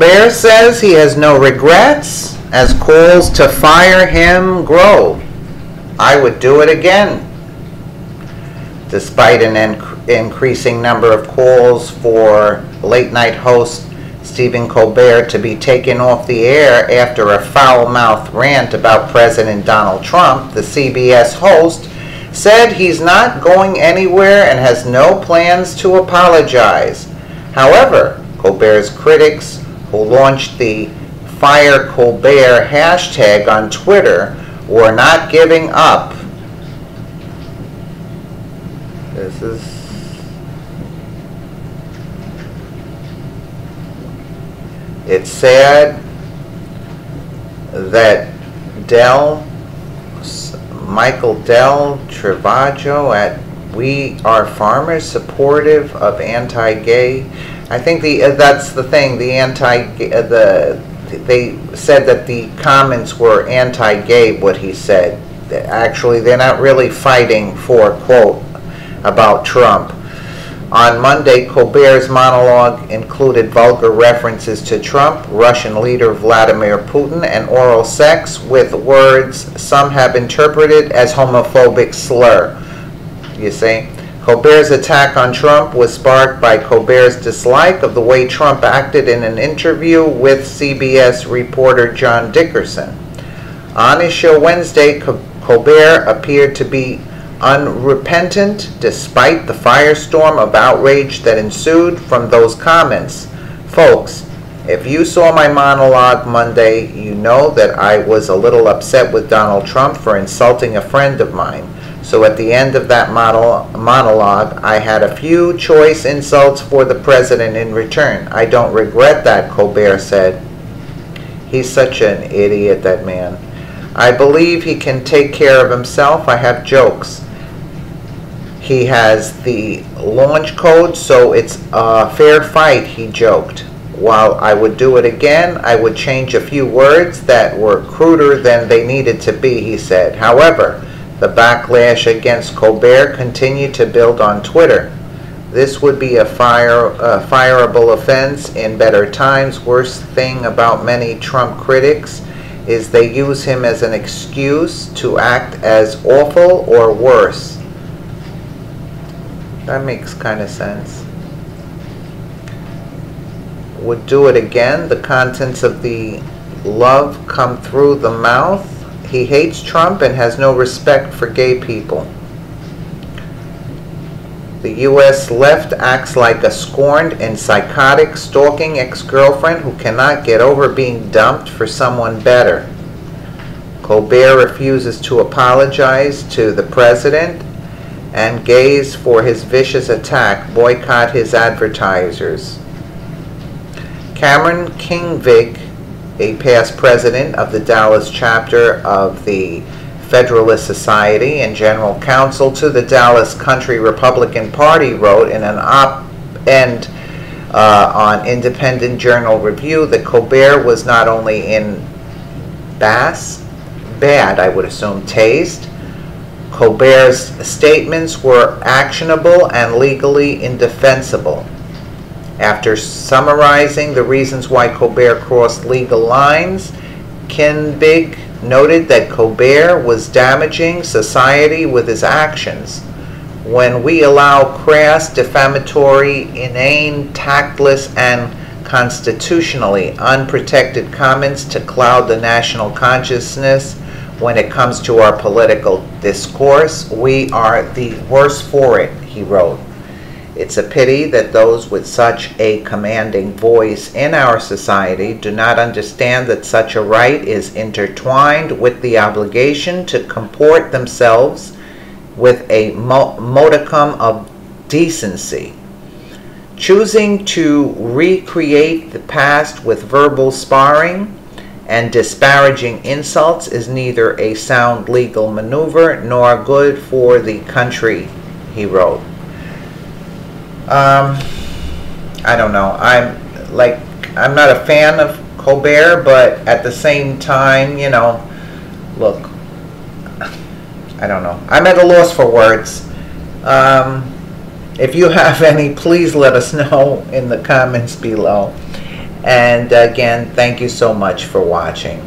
Bear says he has no regrets as calls to fire him grow. I would do it again. Despite an increasing number of calls for late-night host Stephen Colbert to be taken off the air after a foul-mouthed rant about President Donald Trump, the CBS host said he's not going anywhere and has no plans to apologize. However, Colbert's critics, who launched the Fire Colbert hashtag on Twitter, were not giving up. It's sad that Michael Del Travagio at We Are Farmers, supportive of anti-gay. I think that's the thing. They said that the comments were anti-gay. What he said. Actually, they're not really fighting for quote about Trump. On Monday, Colbert's monologue included vulgar references to Trump, Russian leader Vladimir Putin, and oral sex with words some have interpreted as homophobic slur. You see? Colbert's attack on Trump was sparked by Colbert's dislike of the way Trump acted in an interview with CBS reporter John Dickerson. On his show Wednesday, Colbert appeared to be unrepentant despite the firestorm of outrage that ensued from those comments. Folks, if you saw my monologue Monday, you know that I was a little upset with Donald Trump for insulting a friend of mine. So at the end of that monologue, I had a few choice insults for the president in return. I don't regret that, Colbert said. He's such an idiot, that man. I believe he can take care of himself. I have jokes. He has the launch code, so it's a fair fight, he joked. While I would do it again, I would change a few words that were cruder than they needed to be, he said. However, the backlash against Colbert continued to build on Twitter. This would be a fireable offense in better times. Worst thing about many Trump critics is they use him as an excuse to act as awful or worse. That makes kind of sense. Would do it again. The contents of the love come through the mouth. He hates Trump and has no respect for gay people. The U.S. left acts like a scorned and psychotic stalking ex-girlfriend who cannot get over being dumped for someone better. Colbert refuses to apologize to the president and gays for his vicious attack. Boycott his advertisers. Cameron Kingvig, a past president of the Dallas chapter of the Federalist Society and general counsel to the Dallas Country Republican Party, wrote in an op-ed on Independent Journal Review that Colbert was not only in bad, I would assume, taste. Colbert's statements were actionable and legally indefensible. After summarizing the reasons why Colbert crossed legal lines, Kinbig noted that Colbert was damaging society with his actions. When we allow crass, defamatory, inane, tactless, and constitutionally unprotected comments to cloud the national consciousness when it comes to our political discourse, we are the worse for it, he wrote. It's a pity that those with such a commanding voice in our society do not understand that such a right is intertwined with the obligation to comport themselves with a modicum of decency. Choosing to recreate the past with verbal sparring and disparaging insults is neither a sound legal maneuver nor good for the country, he wrote. I don't know. I'm not a fan of Colbert, but at the same time, you know, look, I don't know. I'm at a loss for words. If you have any, please let us know in the comments below. And again, thank you so much for watching.